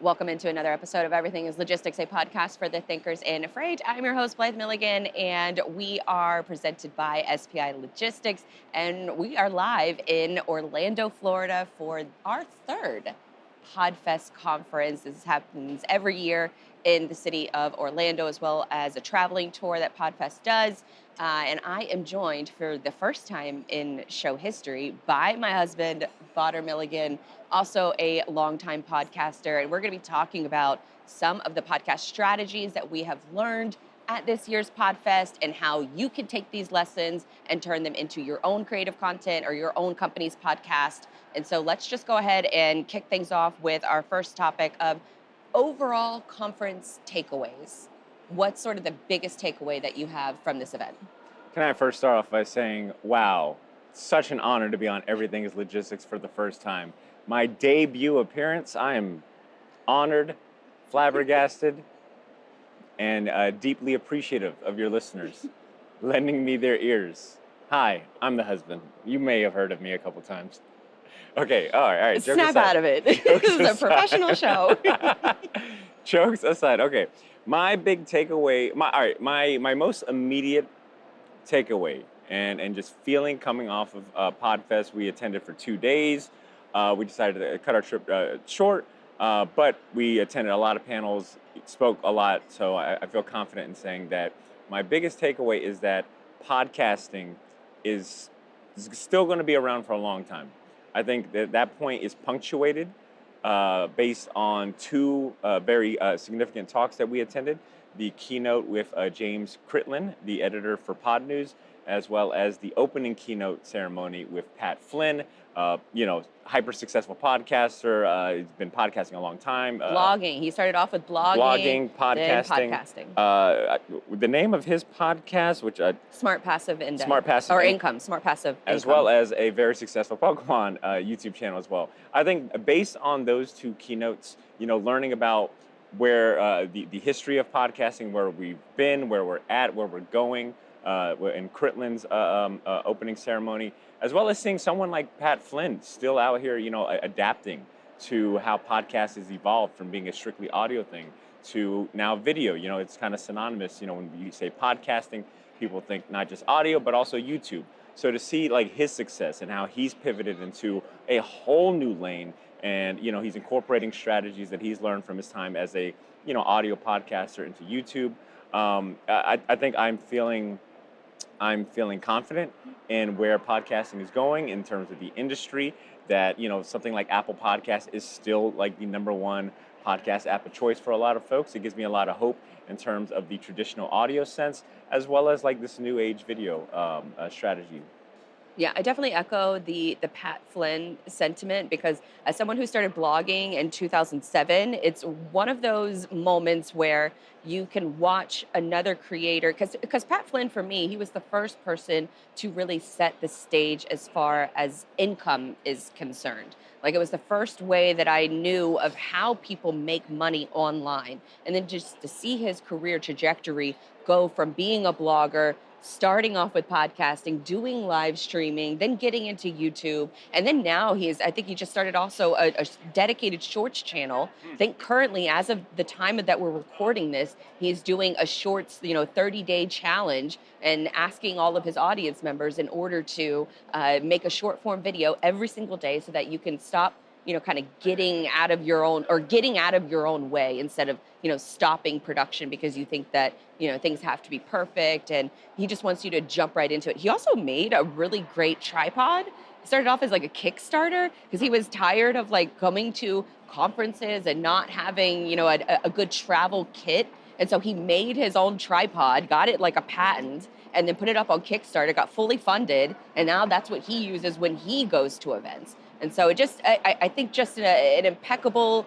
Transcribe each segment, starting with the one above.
Welcome into another episode of Everything is Logistics, a podcast for the thinkers and afraid. I'm your host, Blythe Milligan, and we are presented by SPI Logistics, and we are live in Orlando, Florida for our third Podfest conference. This happens every year in the city of Orlando, as well as a traveling tour that Podfest does. And I am joined for the first time in show history by my husband, Blythe Milligan, also a longtime podcaster. And we're going to be talking about some of the podcast strategies that we have learned at this year's Podfest and how you can take these lessons and turn them into your own creative content or your own company's podcast. And so let's just go ahead and kick things off with our first topic of overall conference takeaways. What's sort of the biggest takeaway that you have from this event? Can I first start off by saying, wow, such an honor to be on Everything is Logistics for the first time. My debut appearance, I am honored, flabbergasted, and deeply appreciative of your listeners lending me their ears. Hi, I'm the husband. You may have heard of me a couple times. Okay, all right. Snap out of it. This is a professional show. Jokes aside, okay. My big takeaway, my most immediate takeaway, and just feeling coming off of Podfest. We attended for 2 days. We decided to cut our trip short, but we attended a lot of panels, spoke a lot, so I feel confident in saying that my biggest takeaway is that podcasting is still going to be around for a long time. I think that point is punctuated based on two very significant talks that we attended. The keynote with James Critlin, the editor for Pod News, as well as the opening keynote ceremony with Pat Flynn, hyper successful podcaster. He's been podcasting a long time. Blogging. He started off with blogging, podcasting. Then podcasting. The name of his podcast, which Smart Passive Index. Smart Passive Income. Smart Passive as Income. well as a very successful Pokemon YouTube channel as well. I think based on those two keynotes, learning about where the history of podcasting, where we've been, where we're at, where we're going, in Critlin's opening ceremony, as well as seeing someone like Pat Flynn still out here, adapting to how podcasts has evolved from being a strictly audio thing to now video. It's kind of synonymous. When you say podcasting, people think not just audio, but also YouTube. So to see like his success and how he's pivoted into a whole new lane, and he's incorporating strategies that he's learned from his time as a audio podcaster into YouTube. I think I'm feeling confident in where podcasting is going in terms of the industry. That something like Apple Podcasts is still like the number one podcast app of choice for a lot of folks. It gives me a lot of hope in terms of the traditional audio sense, as well as like this new age video strategy. Yeah, I definitely echo the Pat Flynn sentiment, because as someone who started blogging in 2007, it's one of those moments where you can watch another creator, because Pat Flynn, for me, he was the first person to really set the stage as far as income is concerned. Like, it was the first way that I knew of how people make money online. And then just to see his career trajectory go from being a blogger, starting off with podcasting, doing live streaming, then getting into YouTube. And then now I think he just started also a dedicated shorts channel. I think currently, as of the time that we're recording this, he's doing a shorts, 30-day challenge and asking all of his audience members in order to make a short form video every single day so that you can stop kind of getting out of your own way, instead of, stopping production because you think that, things have to be perfect, and he just wants you to jump right into it. He also made a really great tripod. It started off as like a Kickstarter because he was tired of like coming to conferences and not having, a good travel kit. And so he made his own tripod, got it like a patent, and then put it up on Kickstarter, got fully funded, and now that's what he uses when he goes to events. And so I think just an impeccable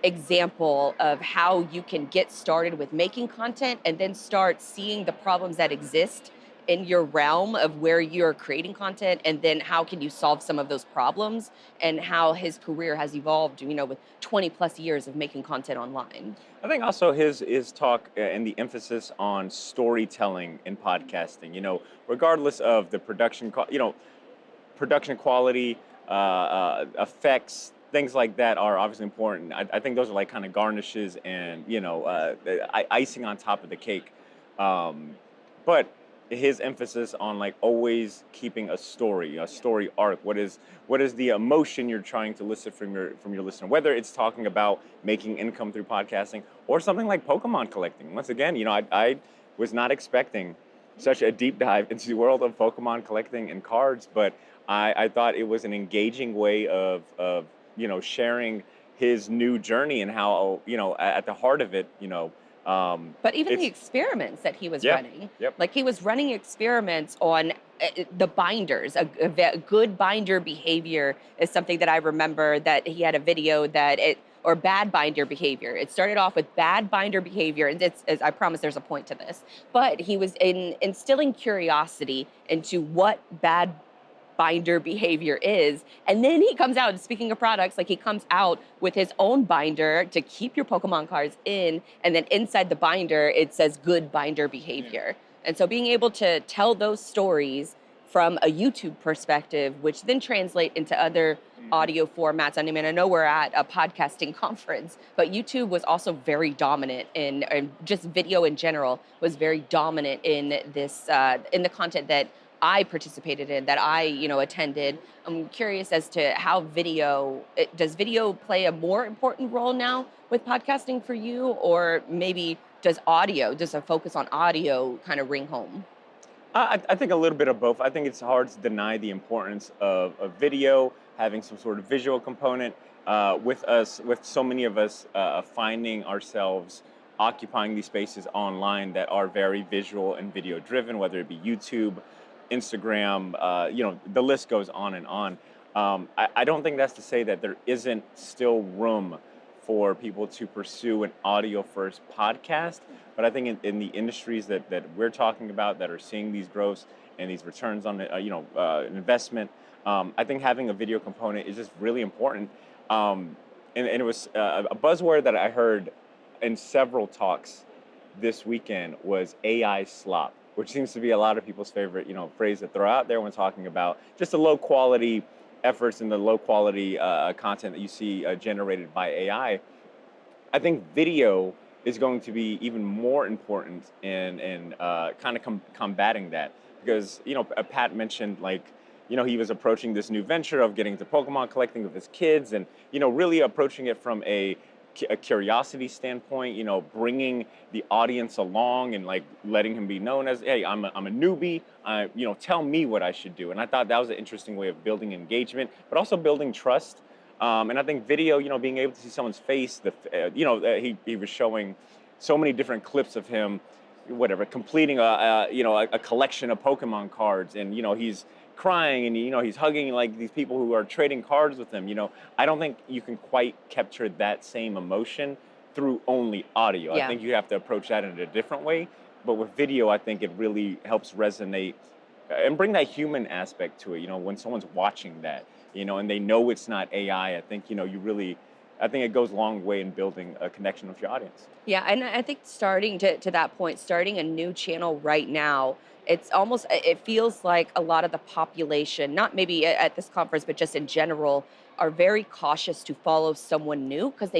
example of how you can get started with making content and then start seeing the problems that exist in your realm of where you're creating content, and then how can you solve some of those problems, and how his career has evolved, with 20 plus years of making content online. I think also his talk and the emphasis on storytelling in podcasting, regardless of the production quality, effects, things like that are obviously important. I think those are like kind of garnishes and icing on top of the cake. Um, but his emphasis on like always keeping a story, a story arc. What is the emotion you're trying to elicit from your listener? Whether it's talking about making income through podcasting or something like Pokemon collecting. Once again, I was not expecting such a deep dive into the world of Pokemon collecting and cards, but I thought it was an engaging way of sharing his new journey and how at the heart of it, But even the it's experiments that he was yeah, running, yep. like he was running experiments on the binders. A good binder behavior is something that I remember that he had a video or bad binder behavior. It started off with bad binder behavior, and I promise there's a point to this. But he was instilling curiosity into what bad binder behavior is. And then he comes out, and speaking of products, like he comes out with his own binder to keep your Pokemon cards in. And then inside the binder, it says good binder behavior. And so being able to tell those stories from a YouTube perspective, which then translate into other audio formats. I mean, I know we're at a podcasting conference, but YouTube was also very dominant and just video in general was very dominant in this, in the content that I participated in, that I, attended. I'm curious as to how does video play a more important role now with podcasting for you, or maybe does a focus on audio kind of ring home? I think a little bit of both. I think it's hard to deny the importance of video, having some sort of visual component. With so many of us finding ourselves occupying these spaces online that are very visual and video driven, whether it be YouTube, Instagram, the list goes on and on. I don't think that's to say that there isn't still room for people to pursue an audio first podcast. But I think in the industries that we're talking about that are seeing these growths and these returns on investment, I think having a video component is just really important. And it was a buzzword that I heard in several talks this weekend was AI slop, which seems to be a lot of people's favorite, phrase to throw out there when talking about just the low quality efforts and the low quality content that you see generated by AI. I think video is going to be even more important in kind of combating that because Pat mentioned like he was approaching this new venture of getting into Pokemon collecting with his kids and really approaching it from a curiosity standpoint, bringing the audience along and like letting him be known as, hey, I'm a newbie. Tell me what I should do. And I thought that was an interesting way of building engagement, but also building trust. And I think video, being able to see someone's face, he was showing so many different clips of him, whatever, completing a collection of Pokemon cards, and he's crying and he's hugging like these people who are trading cards with him. I don't think you can quite capture that same emotion through only audio. I Yeah. think you have to approach that in a different way. But with video, I think it really helps resonate and bring that human aspect to it. When someone's watching that, and they know it's not AI. I think I think it goes a long way in building a connection with your audience. Yeah, and I think starting to that point, starting a new channel right now, it feels like a lot of the population, not maybe at this conference, but just in general, are very cautious to follow someone new because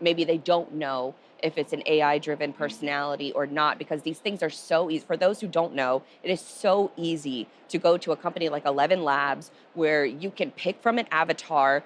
maybe they don't know if it's an AI driven personality or not, because these things are so easy. For those who don't know, it is so easy to go to a company like 11 Labs where you can pick from an avatar,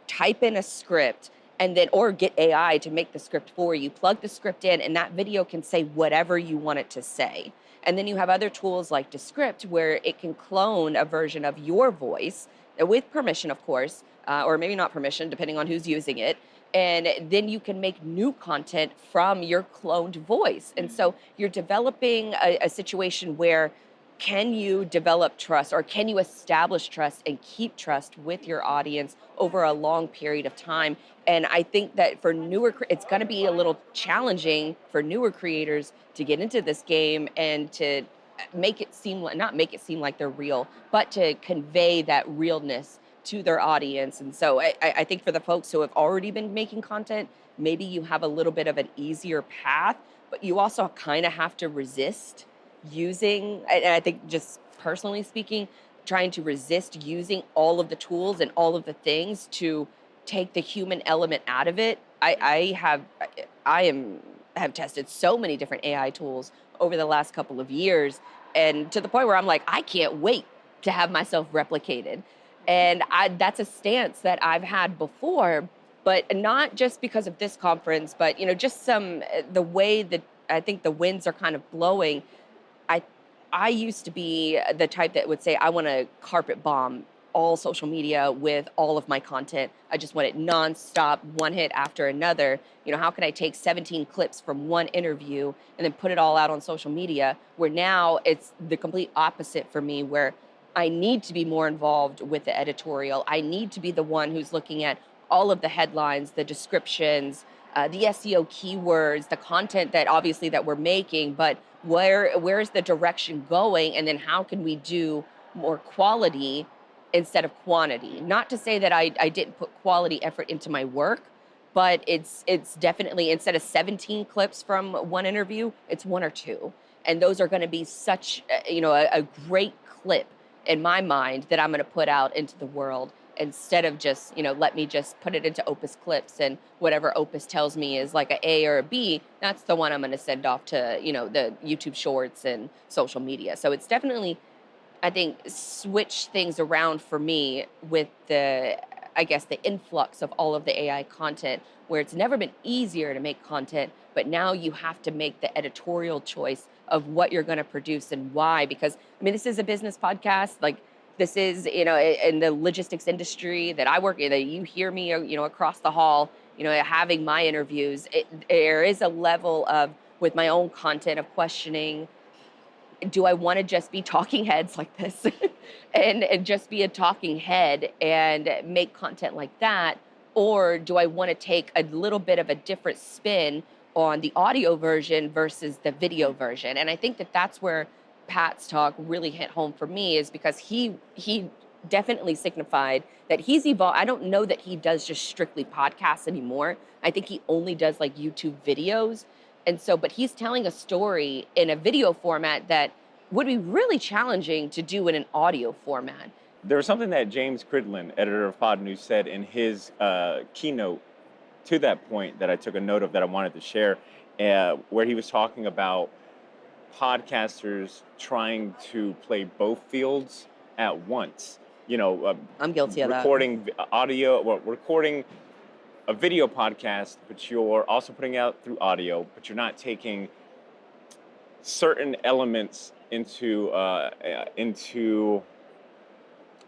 type in a script, and then or get AI to make the script for you, plug the script in, and that video can say whatever you want it to say. And then you have other tools like Descript where it can clone a version of your voice with permission, of course, or maybe not permission, depending on who's using it. And then you can make new content from your cloned voice. And so you're developing a situation where can you develop trust, or can you establish trust and keep trust with your audience over a long period of time? And I think that for it's going to be a little challenging for newer creators to get into this game and to make it seem like, not make it seem like they're real, but to convey that realness to their audience. And so I think for the folks who have already been making content, maybe you have a little bit of an easier path, but you also kind of have to resist and I think just personally speaking, trying to resist using all of the tools and all of the things to take the human element out of it. I have tested so many different AI tools over the last couple of years, and to the point where I'm like, I can't wait to have myself replicated. And that's a stance that I've had before, but not just because of this conference, but just the way that I think the winds are kind of blowing. I I used to be the type that would say I want to carpet bomb all social media with all of my content. I just want it nonstop, one hit after another. How can I take 17 clips from one interview and then put it all out on social media? Where now it's the complete opposite for me, where I need to be more involved with the editorial. I need to be the one who's looking at all of the headlines, the descriptions, the SEO keywords, the content that obviously that we're making, but where's the direction going, and then how can we do more quality instead of quantity? Not to say that I didn't put quality effort into my work, but it's definitely, instead of 17 clips from one interview, it's one or two, and those are going to be such a great clip in my mind that I'm going to put out into the world, instead of just let me just put it into Opus Clips, and whatever Opus tells me is like a or a B, that's the one I'm going to send off to the YouTube Shorts and social media. So it's definitely, I think, switch things around for me with I guess, the influx of all of the AI content, where it's never been easier to make content, but now you have to make the editorial choice of what you're going to produce and why. Because, I mean, this is a business podcast. Like, this is, in the logistics industry that I work in, that you hear me, across the hall, having my interviews. There is a level of, with my own content, of questioning, do I want to just be talking heads like this and just be a talking head and make content like that? Or do I want to take a little bit of a different spin on the audio version versus the video version? And I think that that's where Pat's talk really hit home for me, is because he definitely signified that he's evolved. I don't know that he does just strictly podcasts anymore. I think he only does like YouTube videos. And so, but he's telling a story in a video format that would be really challenging to do in an audio format. There was something that James Cridlin, editor of Pod News, said in his keynote to that point that I took a note of, that I wanted to share, where he was talking about podcasters trying to play both fields at once. I'm guilty of that. Recording audio, well, recording a video podcast, but you're also putting it out through audio, but you're not taking certain elements into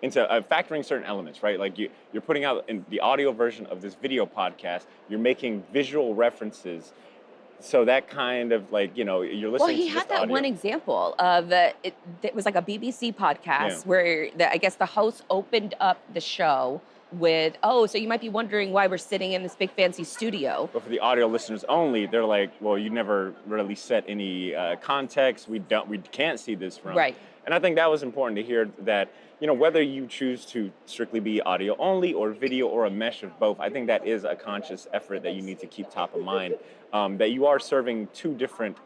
factoring certain elements, right? Like you're putting out in the audio version of this video podcast, you're making visual references. So that kind of like, you're listening to Well, he just had that audio. one example of it was like a BBC podcast where I guess the host opened up the show with, oh, so you might be wondering why we're sitting in this big fancy studio. But for the audio listeners only, they're like, well, you never really set any context. We can't see this from. Right. And I think that was important to hear, that, whether you choose to strictly be audio only or video or a mesh of both, I think that is a conscious effort that you need to keep top of mind, that you are serving two different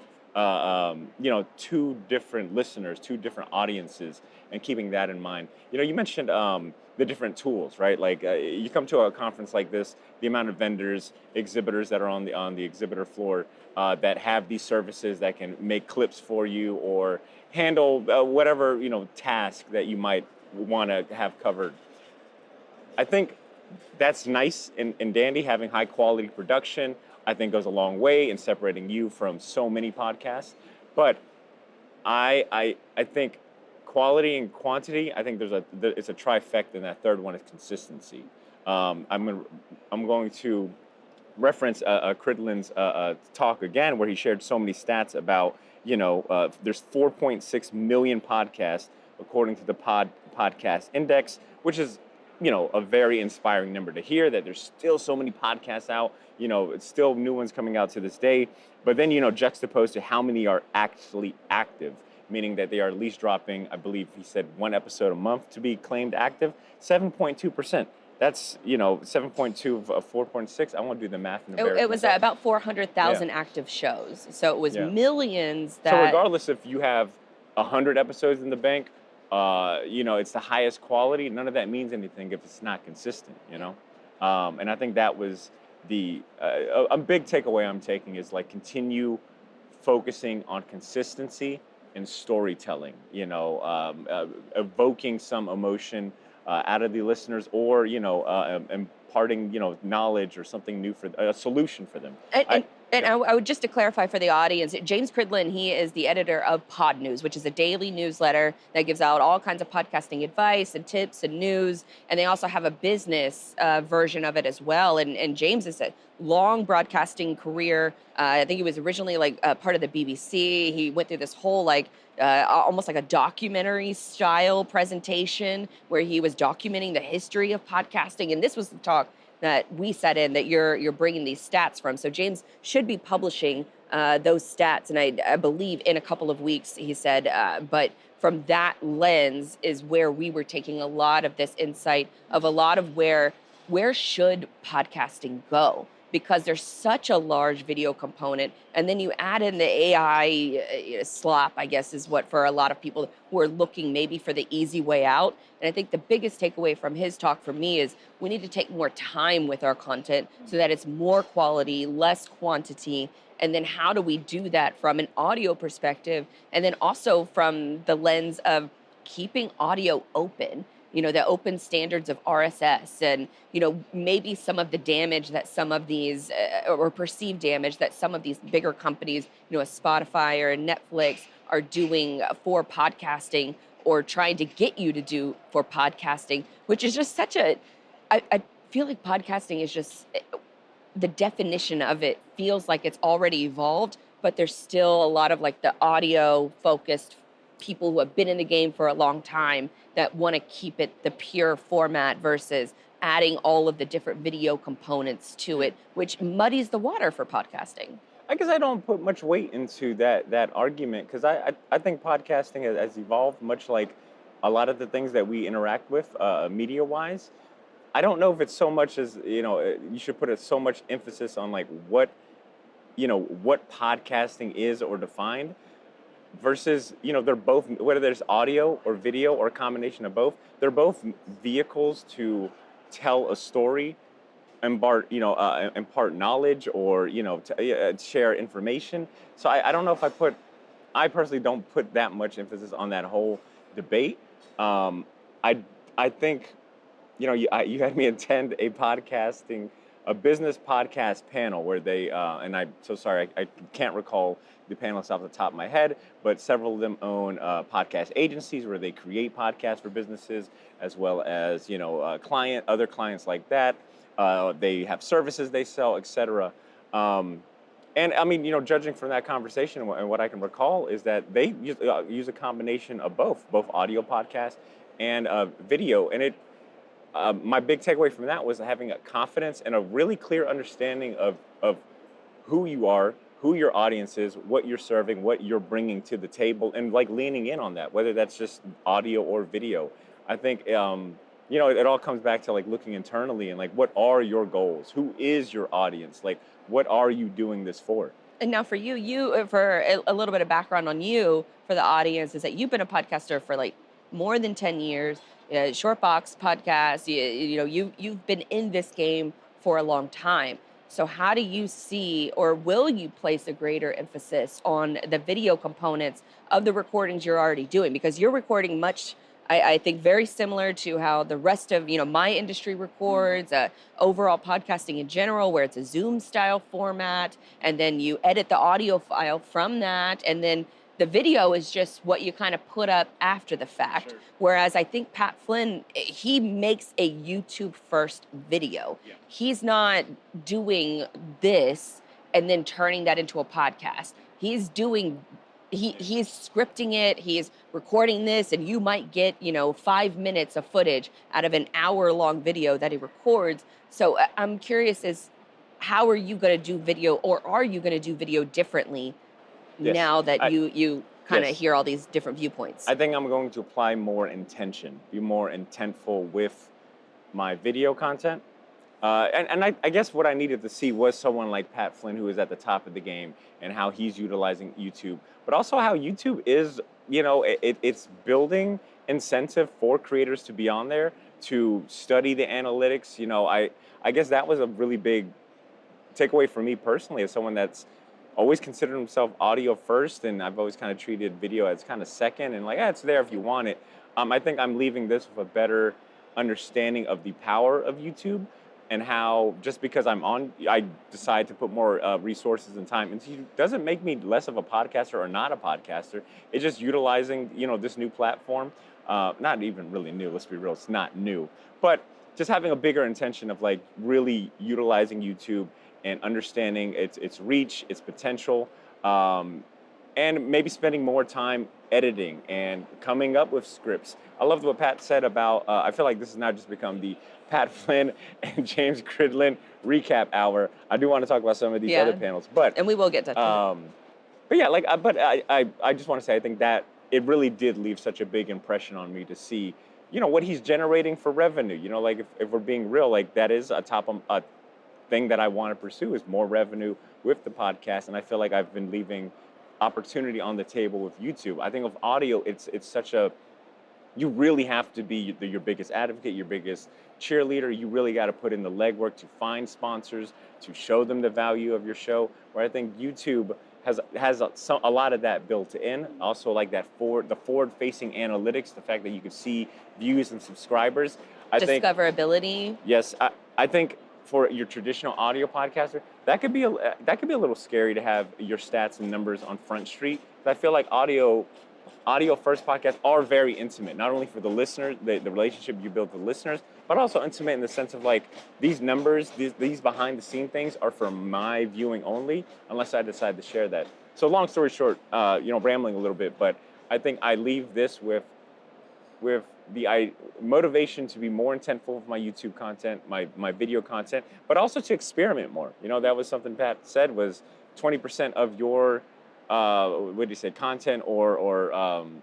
listeners, two different audiences, and keeping that in mind. You mentioned the different tools, right? Like you come to a conference like this, the amount of vendors, exhibitors that are on the exhibitor floor that have these services that can make clips for you or handle whatever task that you might want to have covered. I think that's nice and dandy. Having high quality production, I think, goes a long way in separating you from so many podcasts. But I think quality and quantity, I think it's a trifecta, and that third one is consistency. I'm going to reference Cridlin's talk again, where he shared so many stats about, there's 4.6 million podcasts according to the podcast index, which is, a very inspiring number to hear, that there's still so many podcasts out. It's still new ones coming out to this day. But then, juxtaposed to how many are actually active, meaning that they are at least dropping, I believe he said, one episode a month to be claimed active, 7.2%. That's, 7.2 of 4.6. I won't do the math in the It was about 400,000 active shows. So it was millions that... So regardless if you have 100 episodes in the bank, it's the highest quality, none of that means anything if it's not consistent, And I think that was a big takeaway I'm taking is like continue focusing on consistency and storytelling, evoking some emotion out of the listeners, or imparting knowledge or something new for a solution for them. And, I and, and Yeah. I would just to clarify for the audience, James Cridlin, he is the editor of Pod News, which is a daily newsletter that gives out all kinds of podcasting advice and tips and news. And they also have a business version of it as well. And James has a long broadcasting career. I think he was originally like part of the BBC. He went through this whole almost like a documentary style presentation where he was documenting the history of podcasting. And this was the talk that we set in that you're bringing these stats from. So James should be publishing those stats, and I believe in a couple of weeks, he said. But from that lens is where we were taking a lot of this insight of a lot of where should podcasting go, because there's such a large video component, and then you add in the AI slop, I guess is what for a lot of people who are looking maybe for the easy way out. And I think the biggest takeaway from his talk for me is we need to take more time with our content so that it's more quality, less quantity. And then how do we do that from an audio perspective? And then also from the lens of keeping audio open, the open standards of RSS, and, maybe some of the damage that some of these, or perceived damage that some of these bigger companies, a Spotify or a Netflix are doing for podcasting, or trying to get you to do for podcasting, which is just I feel like podcasting is just, the definition of it feels like it's already evolved, but there's still a lot of like the audio focused people who have been in the game for a long time that want to keep it the pure format versus adding all of the different video components to it, which muddies the water for podcasting. I guess I don't put much weight into that argument, because I think podcasting has evolved much like a lot of the things that we interact with media wise. I don't know if it's so much as you should put so much emphasis on like what podcasting is or defined versus they're both, whether there's audio or video or a combination of both, they're both vehicles to tell a story, impart knowledge, or share information. So I don't know if I personally don't put that much emphasis on that whole debate. I think you had me attend a business podcast panel where they, and I'm so sorry, I can't recall the panelists off the top of my head, but several of them own podcast agencies where they create podcasts for businesses, as well as, other clients like that. They have services they sell, etc. And I mean, judging from that conversation and what I can recall is that they use a combination of both audio podcasts and video. And my big takeaway from that was having a confidence and a really clear understanding of who you are, who your audience is, what you're serving, what you're bringing to the table, and like leaning in on that, whether that's just audio or video. I think it all comes back to like looking internally and like, what are your goals? Who is your audience? Like, what are you doing this for? And now for you for a little bit of background on you for the audience is that you've been a podcaster for like more than 10 years. Shortbox podcast, you've been in this game for a long time. So how do you see, or will you place a greater emphasis on the video components of the recordings you're already doing? Because you're recording much, I think, very similar to how the rest of my industry records, overall podcasting in general, where it's a Zoom style format, and then you edit the audio file from that, and then the video is just what you kind of put up after the fact. Sure. Whereas I think Pat Flynn, he makes a YouTube first video. Yeah. He's not doing this and then turning that into a podcast. He's scripting it, he's recording this, and you might get, 5 minutes of footage out of an hour-long video that he records. So I'm curious how are you going to do video, or are you going to do video differently? Yes. Now that you kind of hear all these different viewpoints? I think I'm going to apply more intention, be more intentful with my video content. And I guess what I needed to see was someone like Pat Flynn, who is at the top of the game, and how he's utilizing YouTube, but also how YouTube is, it's building incentive for creators to be on there to study the analytics. I guess that was a really big takeaway for me personally, as someone that's always considered himself audio first, and I've always kind of treated video as kind of second, and like, it's there if you want it. I think I'm leaving this with a better understanding of the power of YouTube, and how just because I decide to put more resources and time into it doesn't make me less of a podcaster or not a podcaster. It's just utilizing, this new platform. Not even really new, let's be real, it's not new. But just having a bigger intention of like really utilizing YouTube and understanding its reach, its potential, and maybe spending more time editing and coming up with scripts. I loved what Pat said about, I feel like this has now just become the Pat Flynn and James Cridlin recap hour. I do want to talk about some of these other panels, and we will get to that. But yeah, I just want to say, I think that it really did leave such a big impression on me to see, what he's generating for revenue. Like if we're being real, like that is a thing that I want to pursue, is more revenue with the podcast. And I feel like I've been leaving opportunity on the table with YouTube. I think with audio, it's such you really have to be your biggest advocate, your biggest cheerleader. You really got to put in the legwork to find sponsors, to show them the value of your show. Where I think YouTube has a lot of that built in. Also, like the forward-facing analytics, the fact that you could see views and subscribers. Discoverability. Yes, I think for your traditional audio podcaster, that could be a little scary to have your stats and numbers on Front Street. But I feel like audio first podcasts are very intimate, not only for the listeners, the relationship you build with the listeners, but also intimate in the sense of like these numbers, these behind the scene things are for my viewing only, unless I decide to share that. So long story short, rambling a little bit, but I think I leave this with the motivation to be more intentful with my YouTube content, my video content, but also to experiment more. That was something Pat said, was 20% of your what did he say, content or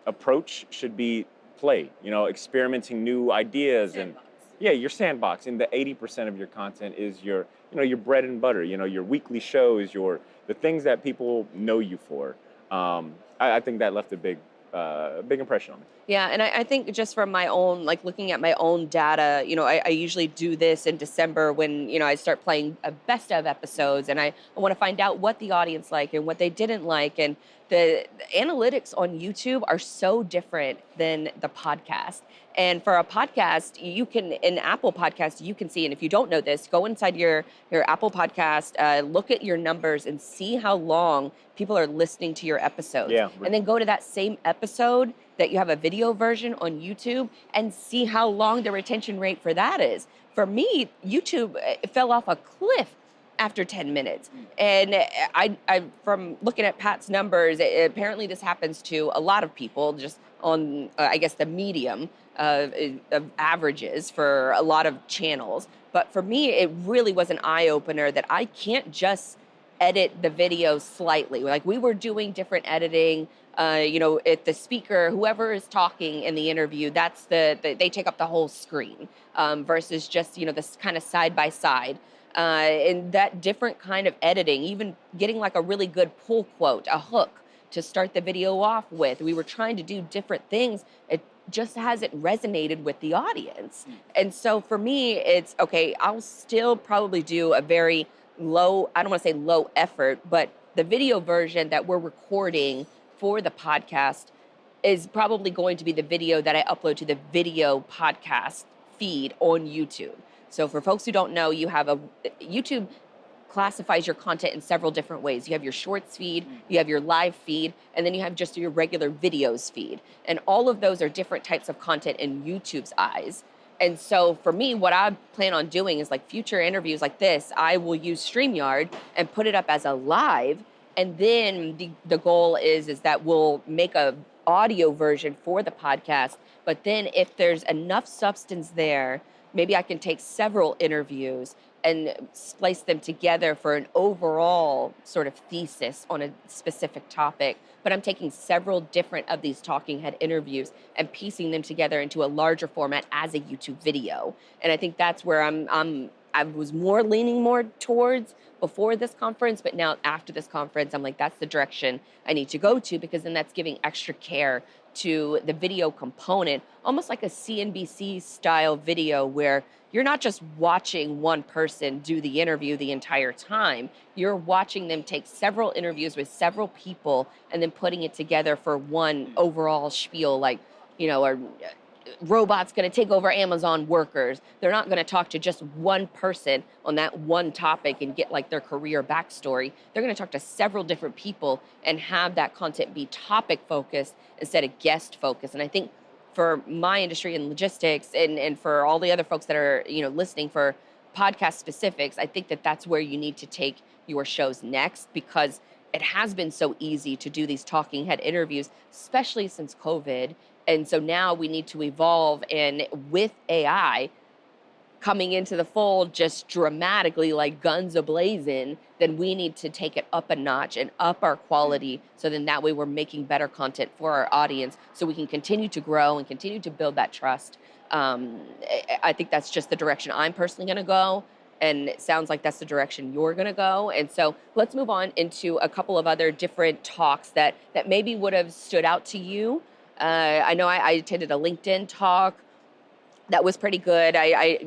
approach should be play, experimenting new ideas. Sandbox. And your sandbox. And the 80% of your content is your bread and butter, your weekly shows, the things that people know you for. I think that left a big impression on me. Yeah, and I think just from my own, like looking at my own data, I usually do this in December when, I start playing a best of episodes, and I want to find out what the audience liked and what they didn't like. And the analytics on YouTube are so different than the podcast. And for a podcast, in Apple Podcast, you can see, and if you don't know this, go inside your Apple Podcast, look at your numbers and see how long people are listening to your episodes. Yeah. And then go to that same episode that you have a video version on YouTube and see how long the retention rate for that is. For me, YouTube fell off a cliff after 10 minutes. And I from looking at Pat's numbers, apparently this happens to a lot of people just on, I guess, the medium of averages for a lot of channels. But for me, it really was an eye-opener that I can't just edit the video slightly. Like we were doing different editing, if the speaker, whoever is talking in the interview, they take up the whole screen versus just, this kind of side by side. And that different kind of editing, even getting like a really good pull quote, a hook to start the video off with. We were trying to do different things. It just hasn't resonated with the audience. And so for me, it's okay, I'll still probably do a very low, I don't want to say low effort, but the video version that we're recording for the podcast is probably going to be the video that I upload to the video podcast feed on YouTube. So for folks who don't know, YouTube classifies your content in several different ways. You have your shorts feed, you have your live feed, and then you have just your regular videos feed. And all of those are different types of content in YouTube's eyes. And so for me, what I plan on doing is like future interviews like this, I will use StreamYard and put it up as a live. And then the goal is that we'll make a audio version for the podcast. But then if there's enough substance there, maybe I can take several interviews and splice them together for an overall sort of thesis on a specific topic. But I'm taking several different of these talking head interviews and piecing them together into a larger format as a YouTube video. And I think that's where I'm I was more leaning more towards before this conference, but now after this conference, I'm like, that's the direction I need to go to, because then that's giving extra care to the video component, almost like a CNBC style video where you're not just watching one person do the interview the entire time. You're watching them take several interviews with several people and then putting it together for one overall spiel, like, or robots going to take over Amazon workers. They're not going to talk to just one person on that one topic and get like their career backstory. They're going to talk to several different people and have that content be topic focused instead of guest focused. And I think for my industry in logistics, and for all the other folks that are, listening for podcast specifics, I think that that's where you need to take your shows next, because it has been so easy to do these talking head interviews, especially since COVID. And so now we need to evolve, and with AI coming into the fold just dramatically, like guns a-blazing, then we need to take it up a notch and up our quality, so then that way we're making better content for our audience so we can continue to grow and continue to build that trust. I think that's just the direction I'm personally going to go, and it sounds like that's the direction you're going to go. And so let's move on into a couple of other different talks that maybe would have stood out to you. I know I attended a LinkedIn talk that was pretty good. I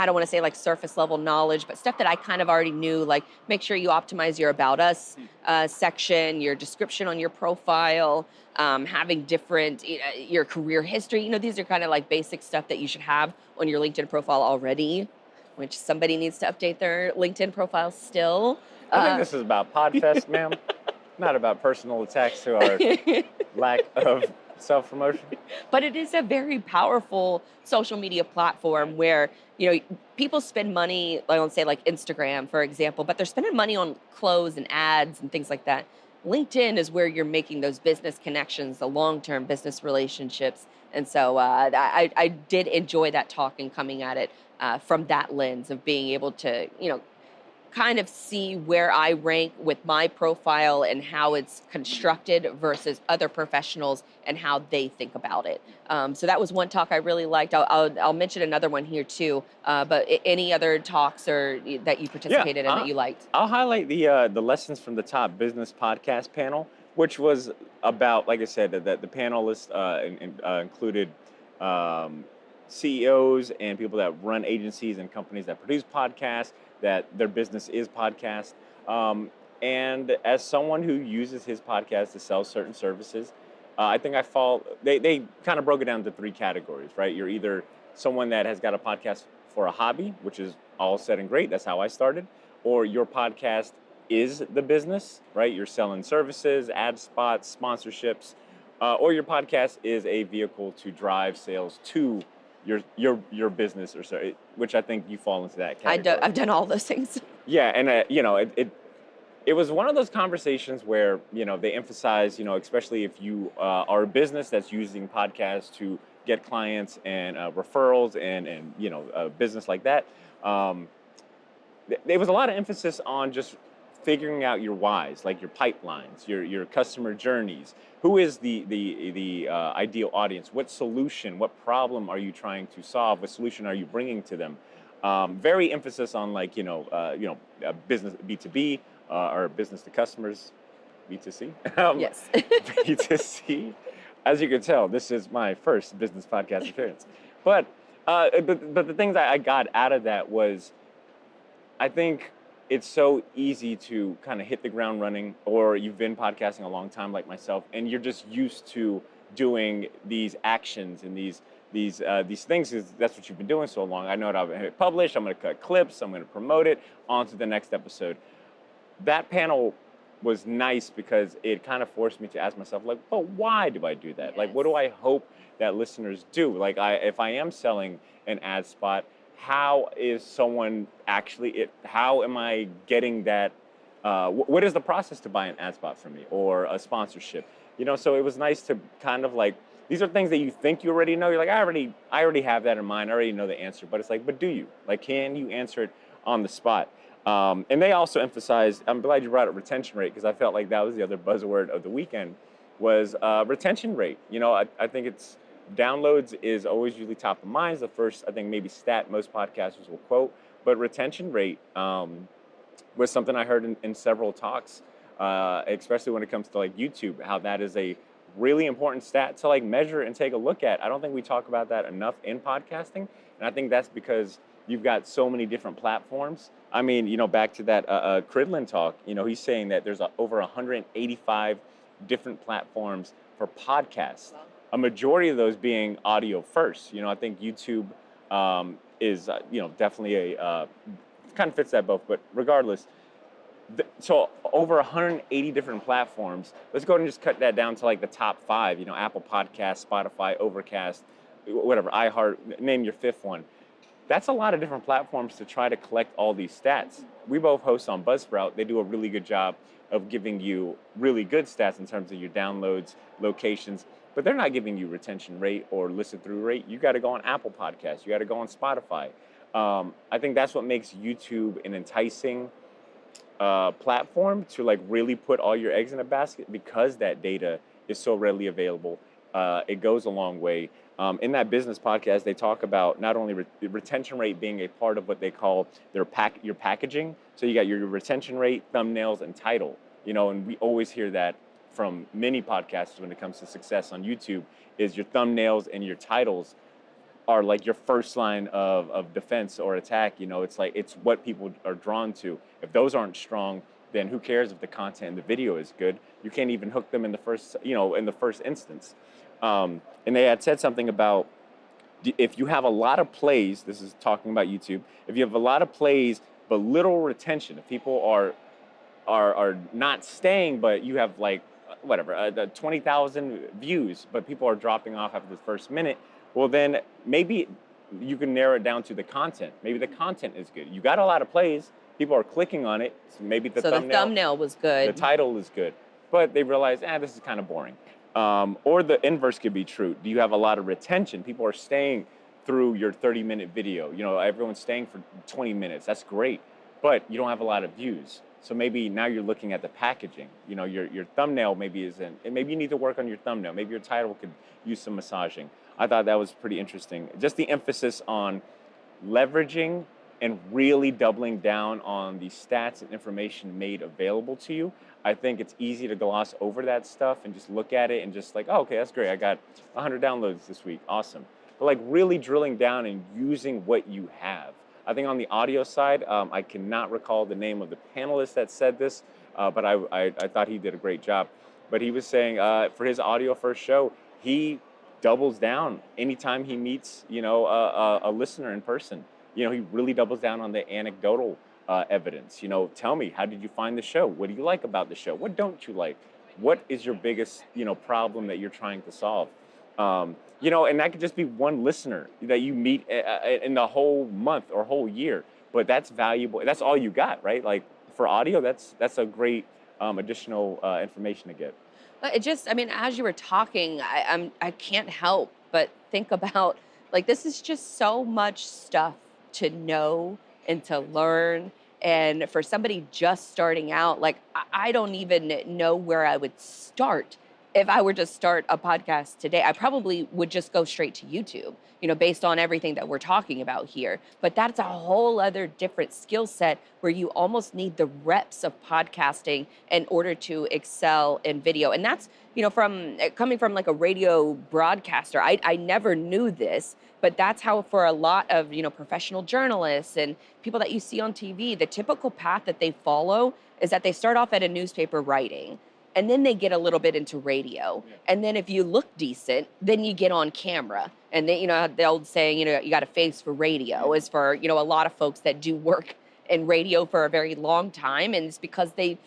don't want to say like surface level knowledge, but stuff that I kind of already knew, like make sure you optimize your About Us section, your description on your profile, having different, your career history. These are kind of like basic stuff that you should have on your LinkedIn profile already, which somebody needs to update their LinkedIn profile still. I think this is about Podfest, ma'am, not about personal attacks to our lack of self-promotion. But it is a very powerful social media platform where, people spend money, like on say like Instagram, for example, but they're spending money on clothes and ads and things like that. LinkedIn is where you're making those business connections, the long-term business relationships. And so I did enjoy that talk and coming at it from that lens of being able to, kind of see where I rank with my profile and how it's constructed versus other professionals and how they think about it. So that was one talk I really liked. I'll mention another one here too. But any other talks or that you participated in that you liked? I'll highlight the lessons from the top business podcast panel, which was about, like I said, that the panelists included CEOs and people that run agencies and companies that produce podcasts, that their business is podcast. And as someone who uses his podcast to sell certain services, I think they kind of broke it down to three categories, right? You're either someone that has got a podcast for a hobby, which is all said and great. That's how I started. Or your podcast is the business, right? You're selling services, ad spots, sponsorships, or your podcast is a vehicle to drive sales to your business, or so, which I think you fall into that category. I've done all those things. Yeah, and it was one of those conversations where they emphasize, especially if you are a business that's using podcasts to get clients and referrals and a business like that. There was a lot of emphasis on just figuring out your whys, like your pipelines, your customer journeys. Who is the ideal audience? What solution, what problem are you trying to solve? What solution are you bringing to them? Very emphasis on business B2B or business to customers, B2C. Yes. B2C. As you can tell, this is my first business podcast appearance. But the things I got out of that was, I think it's so easy to kind of hit the ground running, or you've been podcasting a long time like myself, and you're just used to doing these actions and these things, because that's what you've been doing so long. I know that I'm going to publish, I'm going to cut clips, I'm going to promote it, on to the next episode. That panel was nice because it kind of forced me to ask myself, like, well, why do I do that? Yes. Like, what do I hope that listeners do? Like, if I am selling an ad spot, how is someone how am I getting that? What is the process to buy an ad spot from me or a sponsorship? So it was nice to kind of like, these are things that you think you already know. You're like, I already have that in mind. I already know the answer. But it's like, but do you? Like, can you answer it on the spot? And they also emphasized, I'm glad you brought up retention rate, because I felt like that was the other buzzword of the weekend, was retention rate. I think it's downloads is always usually top of mind. It's the first, I think, maybe stat most podcasters will quote. But retention rate was something I heard in several talks, especially when it comes to like YouTube, how that is a really important stat to like measure and take a look at. I don't think we talk about that enough in podcasting, and I think that's because you've got so many different platforms. I mean, back to that Cridlin talk, he's saying that there's over 185 different platforms for podcasts. A majority of those being audio first. I think YouTube is, definitely a kind of fits that both. But regardless, so over 180 different platforms. Let's go ahead and just cut that down to like the top 5. Apple Podcasts, Spotify, Overcast, whatever, iHeart. Name your 5th one. That's a lot of different platforms to try to collect all these stats. We both host on Buzzsprout. They do a really good job of giving you really good stats in terms of your downloads, locations, but they're not giving you retention rate or listen through rate. You got to go on Apple Podcasts. You got to go on Spotify. I think that's what makes YouTube an enticing platform to like really put all your eggs in a basket, because that data is so readily available. It goes a long way. In that business podcast, they talk about not only retention rate being a part of what they call your packaging. So you got your retention rate, thumbnails, and title. And we always hear that from many podcasts when it comes to success on YouTube, is your thumbnails and your titles are like your first line of defense or attack. It's what people are drawn to. If those aren't strong, then who cares if the content in the video is good? You can't even hook them in the first instance. And they had said something about, if you have a lot of plays, this is talking about YouTube, if you have a lot of plays but little retention, if people are not staying, but you have like whatever 20,000 views, but people are dropping off after the first minute, well then maybe you can narrow it down to the content. Maybe the content is good. You got a lot of plays, people are clicking on it, so maybe the thumbnail was good, the title is good, but they realize, this is kind of boring. Or the inverse could be true. Do you have a lot of retention? People are staying through your 30-minute video. Everyone's staying for 20 minutes. That's great, but you don't have a lot of views. So maybe now you're looking at the packaging. Your thumbnail maybe isn't, and maybe you need to work on your thumbnail. Maybe your title could use some massaging. I thought that was pretty interesting. Just the emphasis on leveraging and really doubling down on the stats and information made available to you. I think it's easy to gloss over that stuff and just look at it and just like, okay, that's great. I got 100 downloads this week. Awesome. But like really drilling down and using what you have. I think on the audio side, I cannot recall the name of the panelist that said this, but I thought he did a great job. But he was saying for his audio first show, he doubles down anytime he meets, a listener in person. He really doubles down on the anecdotal evidence. Tell me, how did you find the show? What do you like about the show? What don't you like? What is your biggest, problem that you're trying to solve? And that could just be one listener that you meet in the whole month or whole year. But that's valuable. That's all you got, right? Like for audio, that's a great additional information to get. As you were talking, I can't help but think about, like, this is just so much stuff to know and to learn. And for somebody just starting out, like, I don't even know where I would start. If I were to start a podcast today, I probably would just go straight to YouTube, based on everything that we're talking about here. But that's a whole other different skill set where you almost need the reps of podcasting in order to excel in video. And that's, from coming from like a radio broadcaster, I never knew this, but that's how for a lot of, professional journalists and people that you see on TV, the typical path that they follow is that they start off at a newspaper writing. And then they get a little bit into radio. Yeah. And then if you look decent, then you get on camera. And then, the old saying, you got a face for radio is for, a lot of folks that do work in radio for a very long time. And it's because they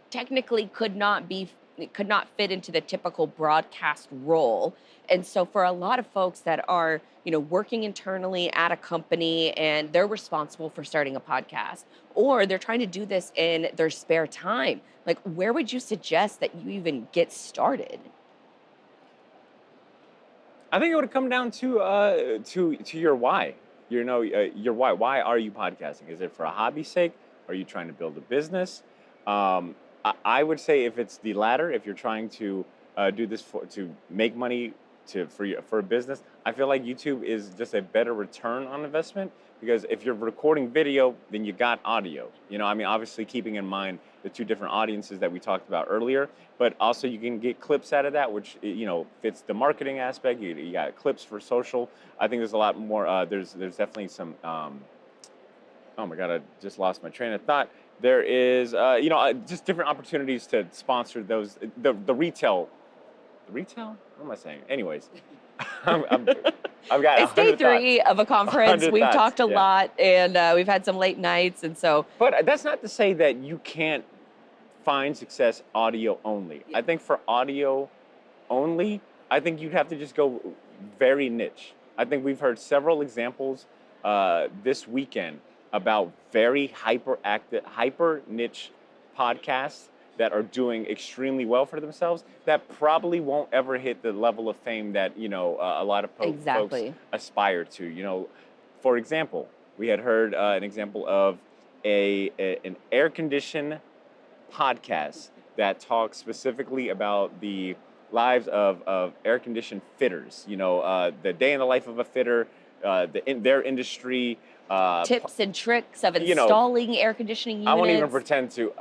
technically could not fit into the typical broadcast role. And so for a lot of folks that are, working internally at a company and they're responsible for starting a podcast, or they're trying to do this in their spare time, like, where would you suggest that you even get started? I think it would come down to your why. Your why. Why are you podcasting? Is it for a hobby's sake? Are you trying to build a business? I would say if it's the latter, if you're trying to do this to make money for a business, I feel like YouTube is just a better return on investment, because if you're recording video, then you got audio. I mean, obviously keeping in mind the two different audiences that we talked about earlier, but also you can get clips out of that, which fits the marketing aspect. You got clips for social. I think there's a lot more. There's definitely some. Oh my God, I just lost my train of thought. There is, just different opportunities to sponsor those. The retail. The retail? What am I saying? Anyways, I'm, I've got It's day 100 three thoughts. of a conference. 100 We've thoughts. talked a Yeah. lot, and we've had some late nights, and so But that's not to say that you can't find success audio only. I think for audio only, I think you'd have to just go very niche. I think we've heard several examples this weekend about very hyper niche podcasts that are doing extremely well for themselves, that probably won't ever hit the level of fame that a lot of folks exactly. aspire to. For example, we had heard an example of an air conditioned podcast that talks specifically about the lives of air conditioned fitters. The day in the life of a fitter, their industry. Tips and tricks of you know, installing air conditioning units. I won't even pretend to